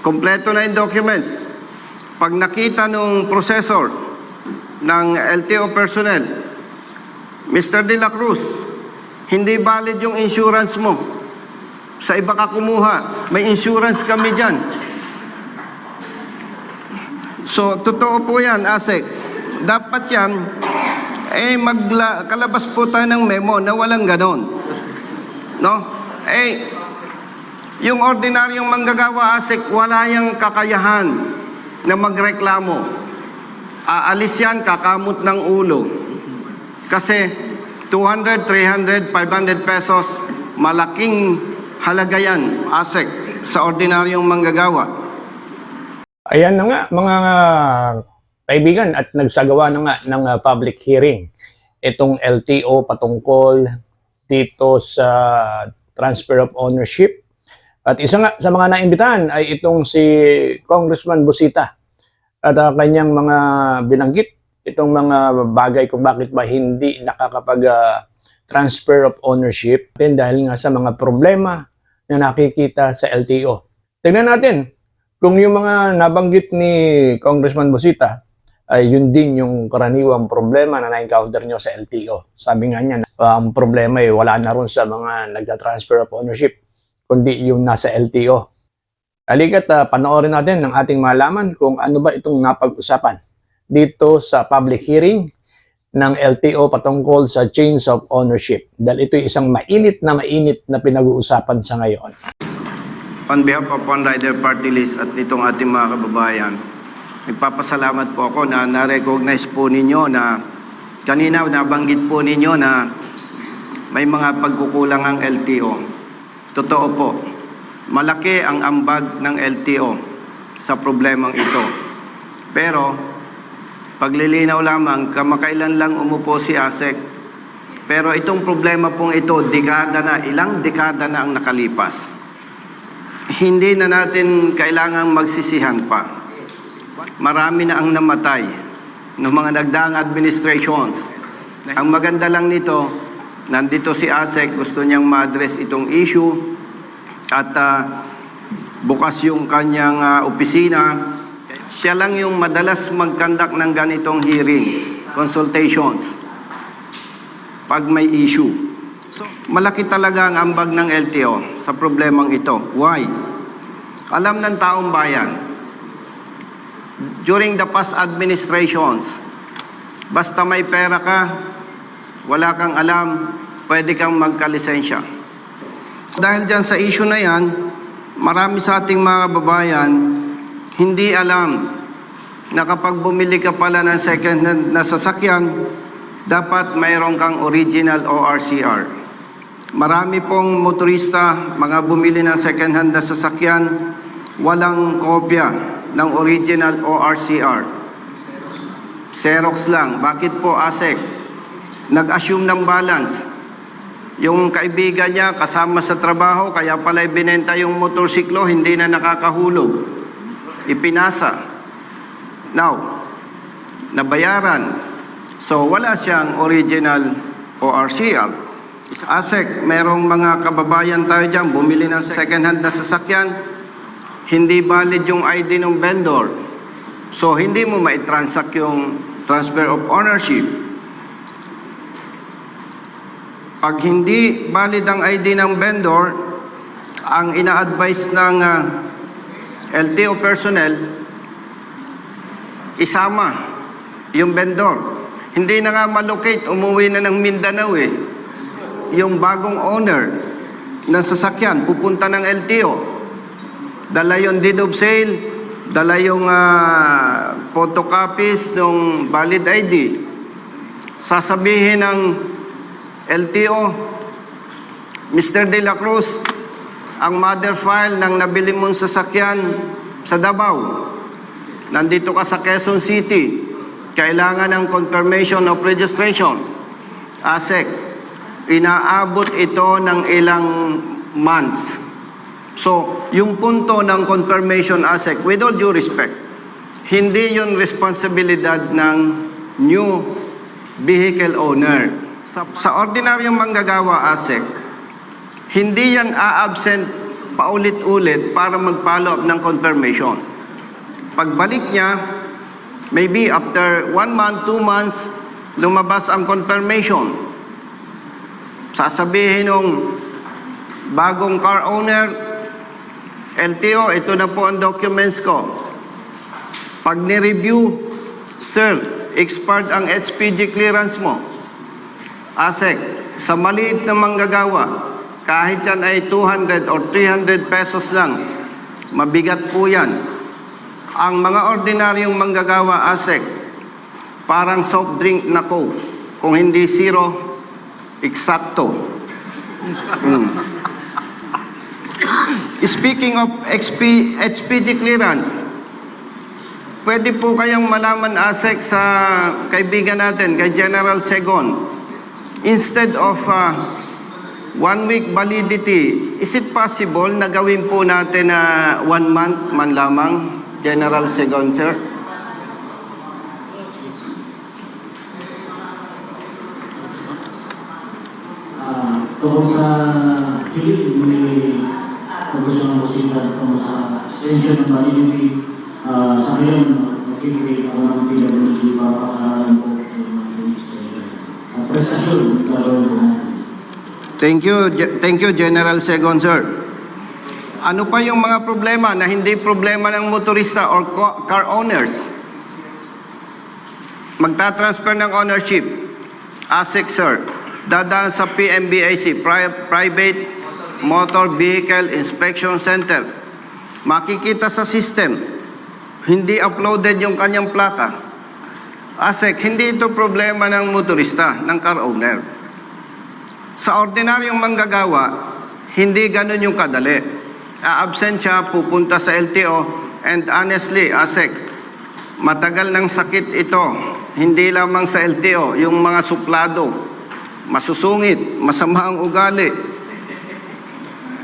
Kompleto na yung documents. Pag nakita nung processor ng LTO personnel, Mr. De La Cruz, hindi valid yung insurance mo. Sa iba ka kumuha, may insurance kami dyan. So, totoo po yan, ASEC. Dapat yan, kalabas po tayo ng memo na walang ganon. No? Yung ordinaryong manggagawa, ASEC, wala yung kakayahan na magreklamo. Aalis yan, kakamot ng ulo. Kasi 200, 300, 500 pesos, malaking halaga yan, ASEC, sa ordinaryong manggagawa. Ayan na nga, mga kaibigan, at nagsagawa na nga ng public hearing itong LTO patungkol dito sa transfer of ownership. At isa nga sa mga naimbitahan ay itong si Congressman Busita at kanyang mga binanggit itong mga bagay kung bakit ba hindi nakakapag-transfer of ownership dahil nga sa mga problema na nakikita sa LTO. Tingnan natin kung yung mga nabanggit ni Congressman Busita ay yun din yung karaniwang problema na na-encounter nyo sa LTO. Sabi nga niya, ang problema ay wala na ron sa mga nagta-transfer of ownership, kundi yung nasa LTO. Halika't panoorin natin ng ating malaman kung ano ba itong napag-usapan dito sa public hearing ng LTO patungkol sa change of ownership. Dahil ito isang mainit na pinag-uusapan sa ngayon. On behalf of One Rider Party List at itong ating mga kababayan, nagpapasalamat po ako na na-recognize po ninyo na kanina nabanggit po ninyo na may mga pagkukulang ang LTO. Totoo po, malaki ang ambag ng LTO sa problemang ito. Pero, paglilinaw lamang, kamakailan lang umupo si ASEC. Pero itong problema pong ito, ilang dekada na ang nakalipas. Hindi na natin kailangang magsisihan pa. Marami na ang namatay ng mga nagdaang administrations. Ang maganda lang nito, nandito si ASEC, gusto niyang ma-address itong issue at bukas yung kanyang opisina. Siya lang yung madalas mag-conduct ng ganitong hearings, consultations, pag may issue. So, malaki talaga ang ambag ng LTO sa problemang ito. Why? Alam ng taong bayan, during the past administrations, basta may pera ka, wala kang alam, pwede kang magkalisensya. Dahil dyan sa issue na yan, marami sa ating mga babayan hindi alam na kapag bumili ka pala ng second-hand na sasakyan, dapat mayroon kang original ORCR. Marami pong motorista, mga bumili ng second-hand na sasakyan, walang kopya ng original ORCR. Xerox lang. Bakit po, ASEC? Nag-assume ng balance. Yung kaibigan niya kasama sa trabaho, kaya pala ibinenta yung motorsiklo, hindi na nakakahulog. Ipinasa. Now, nabayaran. So, wala siyang original ORCR. ASEC, merong mga kababayan tayo dyan, bumili ng second-hand na sasakyan, hindi valid yung ID ng vendor. So, hindi mo mai-transact yung transfer of ownership. Pag hindi valid ang ID ng vendor, ang ina-advise ng LTO personnel, isama yung vendor. Hindi na nga malocate, umuwi na ng Mindanao yung bagong owner ng sasakyan, pupunta ng LTO. Dala yung deed of sale, dala yung photocopies ng valid ID. Sasabihin ng LTO, Mr. De La Cruz, ang mother file ng nabili mong sasakyan sa Davao, nandito ka sa Quezon City, kailangan ng confirmation of registration. ASEC, inaabot ito ng ilang months. So, yung punto ng confirmation, ASEC, with all due respect, hindi yun responsibilidad ng new vehicle owner. Sa ordinaryong manggagawa, ASEC, hindi yan a-absent paulit-ulit para mag-follow up ng confirmation. Pagbalik niya, maybe after 1 month, 2 months, lumabas ang confirmation. Sasabihin ng bagong car owner, LTO, ito na po ang documents ko. Pag ni-review, sir, expired ang HPG clearance mo. ASEC, sa maliit na manggagawa, kahit yan ay 200 or 300 pesos lang, mabigat po yan. Ang mga ordinaryong manggagawa, ASEC, parang soft drink na Coke. Kung hindi zero, eksakto. Speaking of HPG clearance, pwede po kayong malaman, ASEC, sa kaibigan natin, kay General Segon, instead of 1 week validity, is it possible na gawin po natin na 1 month man lamang, General Segon, sir? Tungkol sa hiling ni Congressman Busita tungkol sa extension ng validity, sa ngayon, magkikita ako ng PWG para pakaralan po ng extension. Presasyon, gagawin po natin. Thank you, General Segon, sir. Ano pa yung mga problema na hindi problema ng motorista or car owners? Magta-transfer ng ownership. ASEC, sir. Dadaan sa PMBIC, Private Motor Vehicle Inspection Center. Makikita sa system, hindi uploaded yung kanyang plaka. ASEC, hindi ito problema ng motorista, ng car owner. Sa ordinaryong manggagawa, hindi ganun yung kadali. A-absent siya, pupunta sa LTO, and honestly, ASEC, matagal ng sakit ito. Hindi lamang sa LTO, yung mga suplado, masusungit, masama ang ugali.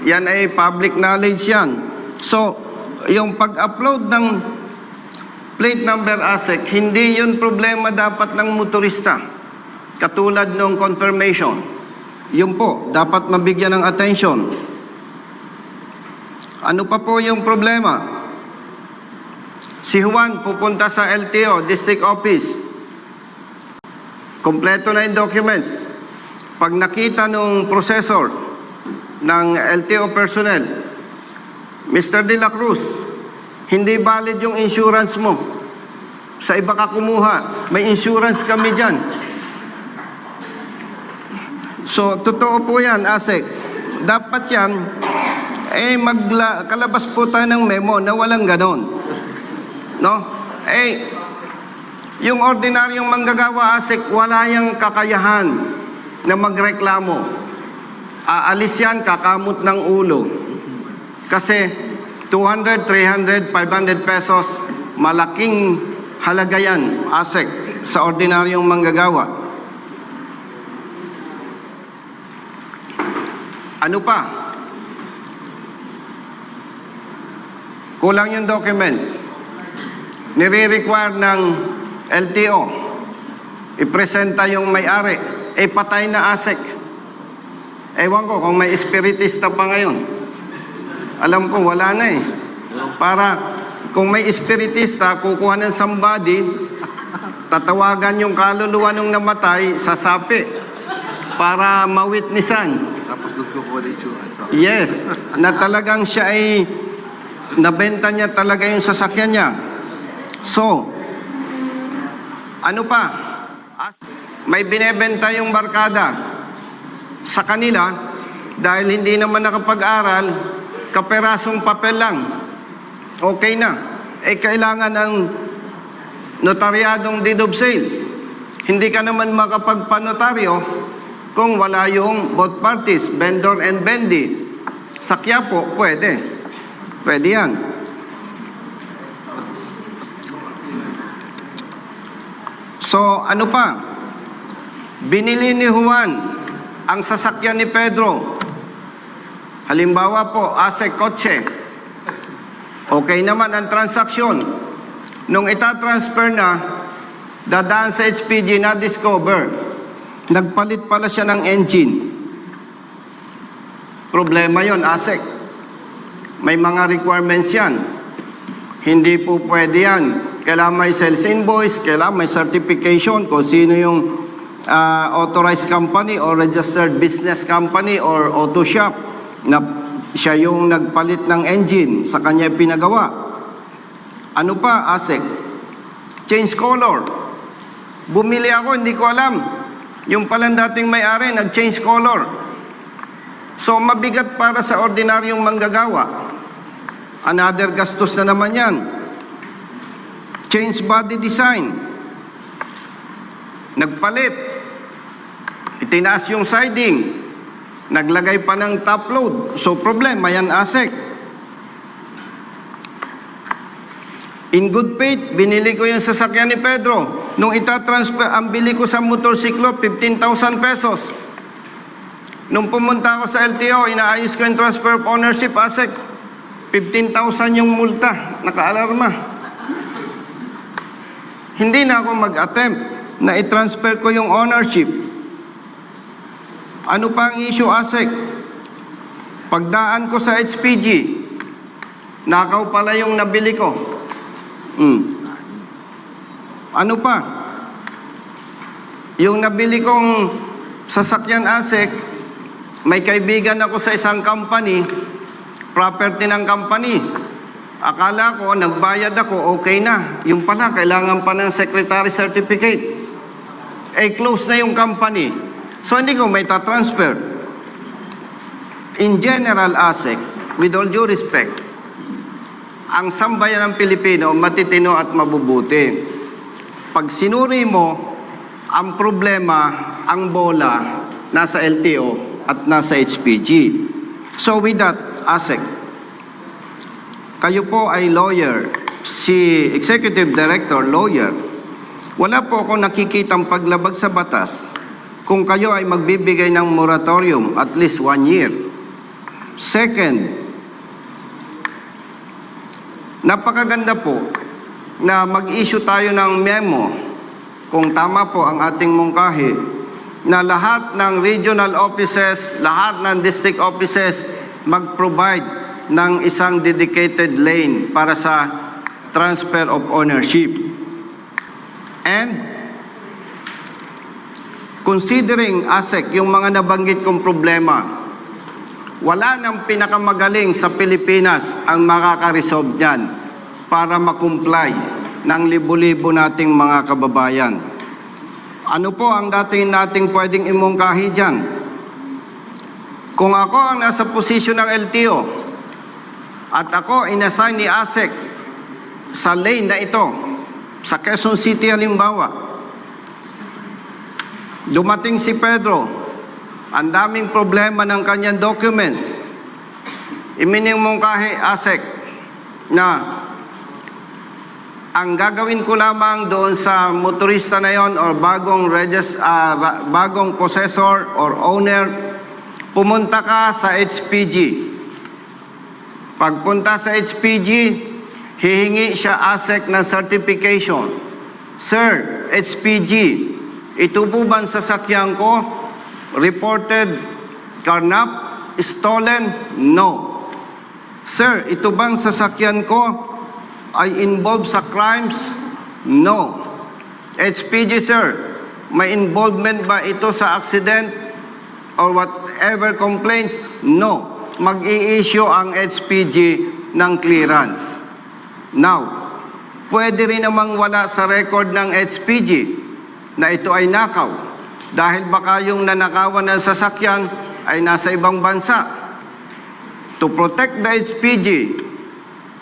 Yan ay public knowledge yan. So, yung pag-upload ng plate number, ASEC, hindi yun problema dapat ng motorista. Katulad ng confirmation. Yun po, dapat mabigyan ng attention. Ano pa po yung problema? Si Juan pupunta sa LTO, District Office. Kompleto na yung documents. Pag nakita nung processor ng LTO personnel, Mr. De La Cruz, hindi valid yung insurance mo. Sa iba ka kumuha, may insurance kami dyan. So, totoo po yan, ASEC. Dapat yan, kalabas po tayo ng memo na walang ganon. No? Yung ordinaryong manggagawa, ASEC, wala yung kakayahan na magreklamo. Aalis yan, kakamot ng ulo. Kasi 200, 300, 500 pesos, malaking halaga yan, ASEC, sa ordinaryong manggagawa. Ano pa? Kulang yung documents. Nire-require ng LTO. Ipresenta yung may-ari. Patay na ASEC. Ewan ko kung may espiritista pa ngayon. Alam ko, wala na eh. Para kung may espiritista, kukuha ng somebody, tatawagan yung kaluluwa nung namatay sa sapi para mawitnessan. Yes, na talagang siya ay nabenta niya talaga yung sasakyan niya. So, ano pa? May binebenta yung barkada sa kanila dahil hindi naman nakapag-aral, kaperasong papel lang. Okay na. Kailangan ng notaryadong deed of sale. Hindi ka naman makapagpanotaryo kung wala yung both parties, vendor and vendee. Sa Quiapo, pwede. Pwede yan. So, ano pa? Binili ni Juan ang sasakyan ni Pedro. Halimbawa po, ASEC kotse. Okay naman ang transaksyon. Nung itatransfer na, dadaan sa HPG na discover. Nagpalit pala siya ng engine. Problema yon, ASEC. May mga requirements yan. Hindi po pwede yan. Kailangan may sales invoice, kailangan may certification kung sino yung authorized company or registered business company or auto shop na siya yung nagpalit ng engine sa kanya pinagawa. Ano pa, ASEC? Change color. Bumili ako, hindi ko alam. Yung palang dating may-ari, nag-change color. So, mabigat para sa ordinaryong manggagawa. Another gastos na naman yan. Change body design. Nagpalit. Itinaas yung siding. Naglagay pa ng top load. So, problema yan, ASEC. In good faith, binili ko yung sasakyan ni Pedro. Nung itatransfer, ang bili ko sa motorsiklo, 15,000 pesos. Nung pumunta ako sa LTO, inaayos ko yung transfer of ownership, ASEC. 15,000 yung multa, naka-alarma. Hindi na ako mag-attempt na i-transfer ko yung ownership. Ano pa ang issue, ASEC? Pagdaan ko sa HPG, nakaw pala yung nabili ko. Ano pa? Yung nabili kong sasakyan, ASEC, may kaibigan ako sa isang company, property ng company. Akala ko, nagbayad ako, okay na. Yung pala, kailangan pa ng secretary certificate. Close na yung company. So, hindi ko may tatransfer. In general, ASEC, with all due respect, ang sambayan ng Pilipino, matitino at mabubuti. Pag sinuri mo, ang problema, ang bola, nasa LTO at nasa HPG. So with that, ASEC, kayo po ay lawyer, si Executive Director, lawyer. Wala po akong nakikitang paglabag sa batas kung kayo ay magbibigay ng moratorium at least 1 year. Second, napakaganda po na mag-issue tayo ng memo, kung tama po ang ating mungkahi, na lahat ng regional offices, lahat ng district offices mag-provide ng isang dedicated lane para sa transfer of ownership. And considering, ASEC, yung mga nabanggit kong problema, wala nang pinakamagaling sa Pilipinas ang makaka-resolve niyan para makomply ng libo-libo nating mga kababayan. Ano po ang nating pwedeng imungkahi dyan? Kung ako ang nasa posisyon ng LTO at ako inassign ni ASEC sa lane na ito, sa Quezon City halimbawa, dumating si Pedro, ang daming problema ng kanyang documents. Iminimungkahi, ASEC, na ang gagawin ko lamang doon sa motorista na yon or bagong possessor or owner, pumunta ka sa HPG. Pagpunta sa HPG, hihingi siya, ASEC, ng certification. Sir, HPG, ito po ba ang sasakyan ko? Reported carnap, stolen? No. Sir, ito bang sasakyan ko ay involved sa crimes? No. HPG, sir, may involvement ba ito sa accident or whatever complaints? No. Mag-i-issue ang HPG ng clearance. Now, pwede rin namang wala sa record ng HPG na ito ay nakaw. Dahil baka yung nanakawan ng sasakyan ay nasa ibang bansa. To protect the HPG,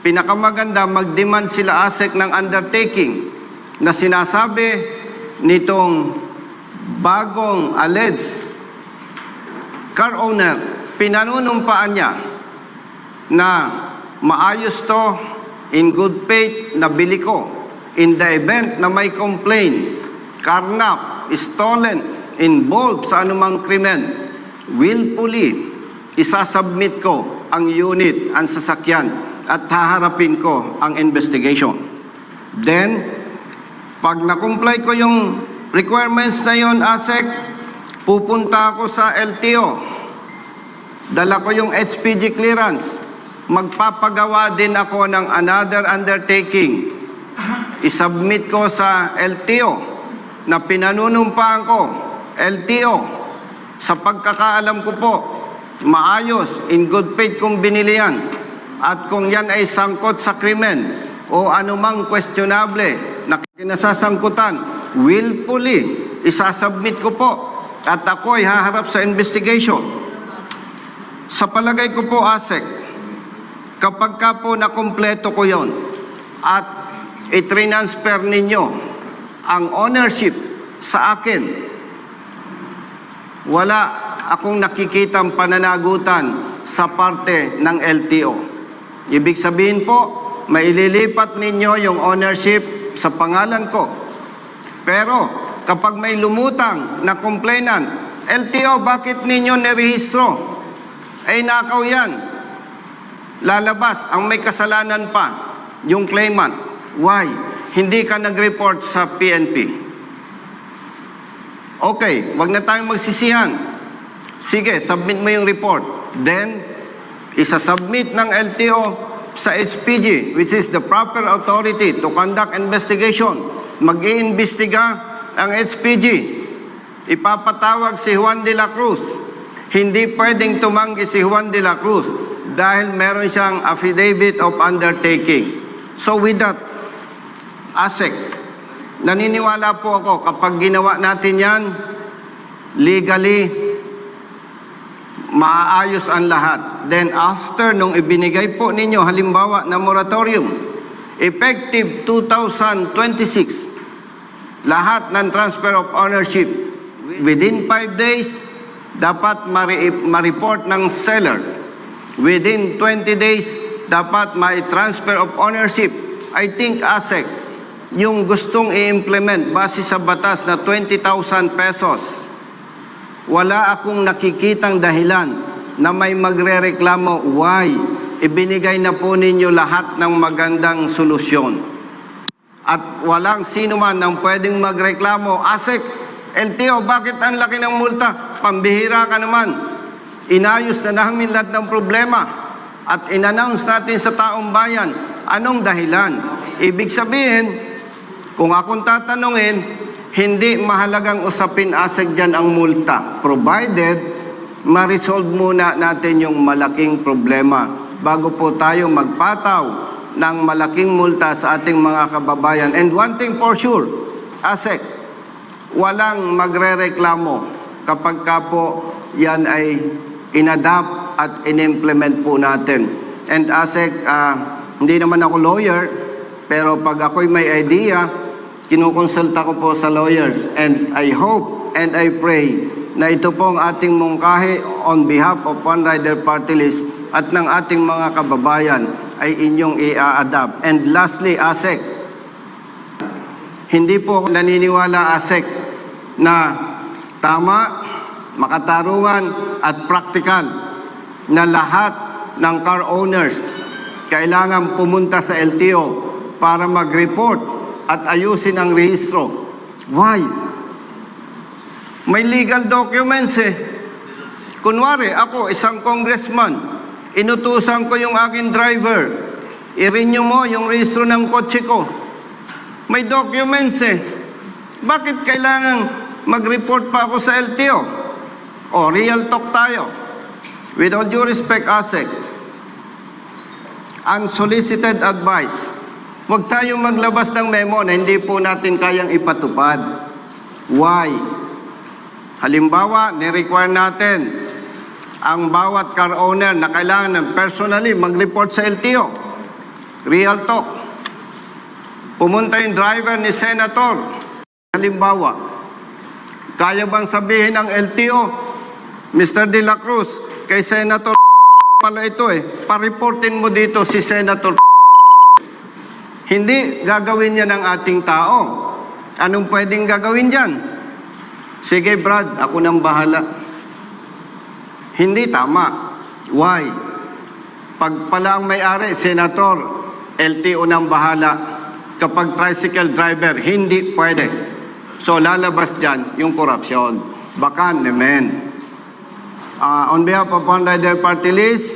pinakamaganda mag-demand sila, ASEC, ng undertaking na sinasabi nitong bagong alleged car owner, pinanunumpaan niya na maayos to, in good faith, nabili ko. In the event na may complaint, carnap, stolen, involved sa anumang krimen, willfully, isasubmit ko ang unit, ang sasakyan, at haharapin ko ang investigation. Then, pag na-comply ko yung requirements na yon, ASEC, pupunta ako sa LTO. Dala ko yung HPG clearance. magpapagawa din ako ng another undertaking. Isubmit ko sa LTO na pinanunumpaan ko, LTO, sa pagkakaalam ko po, maayos, in good faith kung binili yan. At kung yan ay sangkot sa krimen o anumang questionable na kinasasangkutan, willfully, isasubmit ko po at ako ay haharap sa investigation. Sa palagay ko po, ASEC, kapag ka po nakumpleto ko yon at i-transfer ninyo ang ownership sa akin, wala akong nakikitang pananagutan sa parte ng LTO. Ibig sabihin po, maililipat ninyo yung ownership sa pangalan ko. Pero kapag may lumutang na complainant, LTO, bakit ninyo nirehistro? Ay nakaw yan. Lalabas ang may kasalanan pa, yung claimant. Why? Hindi ka nag-report sa PNP. Okay, wag na tayong magsisihan. Sige, submit mo yung report. Then, isa-submit ng LTO sa HPG, which is the proper authority to conduct investigation. Mag-iimbestiga ang HPG. Ipapatawag si Juan de la Cruz. Hindi pwedeng tumanggi si Juan de la Cruz dahil meron siyang affidavit of undertaking. So with that, ASEC, naniniwala po ako kapag ginawa natin yan, legally, maaayos ang lahat. Then after nung ibinigay po ninyo, halimbawa na moratorium, effective 2026, lahat ng transfer of ownership, within 5 days, dapat ma-report ng seller. Within 20 days, dapat may transfer of ownership. I think ASEC, yung gustong i-implement base sa batas na 20,000 pesos, wala akong nakikitang dahilan na may magrereklamo. Why? Ibinigay na po ninyo lahat ng magandang solusyon. At walang sino man ang pwedeng magreklamo. ASEC, LTO, bakit ang laki ng multa? Pambihira ka naman. Inayos na namin lahat ng problema at in-announce natin sa taong bayan. Anong dahilan? Ibig sabihin, kung akong tatanungin, hindi mahalagang usapin ASEC dyan ang multa, provided ma-resolve muna natin yung malaking problema bago po tayo magpataw ng malaking multa sa ating mga kababayan. And one thing for sure, ASEC, walang magrereklamo kapag ka po yan ay inadapt at in-implement po natin. And ASEC, hindi naman ako lawyer, pero pag ako'y may idea, kinukonsulta ko po sa lawyers. And I hope and I pray na ito pong ating mungkahi on behalf of One Rider Party List at ng ating mga kababayan ay inyong i-adapt. And lastly, ASEC, hindi po ako naniniwala, ASEC, na tama, makatarungan at praktikal na lahat ng car owners kailangan pumunta sa LTO para mag-report at ayusin ang rehistro. Why? May legal documents eh. Kunwari, ako, isang congressman, inutusan ko yung aking driver, i-renew mo yung rehistro ng kotse ko. May documents eh. Bakit kailangan mag-report pa ako sa LTO? O, real talk tayo. With all due respect, ASEC, unsolicited advice. Huwag tayong maglabas ng memo na hindi po natin kayang ipatupad. Why? Halimbawa, ni-require natin ang bawat car owner na kailangan personally mag-report sa LTO. Real talk. Pumunta yung driver ni Senator. Halimbawa, kaya bang sabihin ng LTO, Mr. De La Cruz, kay Senator pala ito pa-reportin mo dito si Senator. Hindi gagawin yan ng ating tao. Anong pwedeng gagawin dyan? Sige Brad, ako nang bahala. Hindi tama. Why? Pag pala ang may-ari, Senator, LTO nang bahala. Kapag tricycle driver, hindi pwede. So lalabas dyan yung korupsyon. Baka naman. On behalf of One Rider Party List,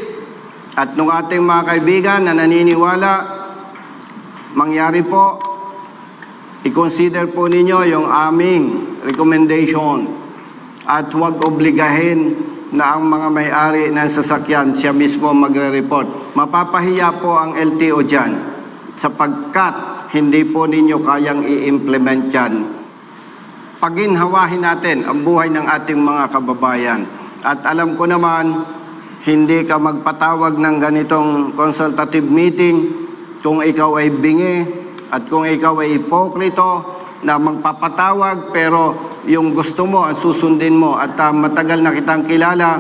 At nung ating mga kaibigan na naniniwala, mangyari po, i-consider po ninyo yung aming recommendation at huwag obligahin na ang mga may-ari ng sasakyan siya mismo magre-report. Mapapahiya po ang LTO dyan sapagkat hindi po ninyo kayang i-implement yan. Paginhawahin natin ang buhay ng ating mga kababayan. At alam ko naman, hindi ka magpatawag ng ganitong consultative meeting kung ikaw ay bingi at kung ikaw ay ipokrito na magpapatawag pero yung gusto mo ang susundin mo at matagal na kitang kilala.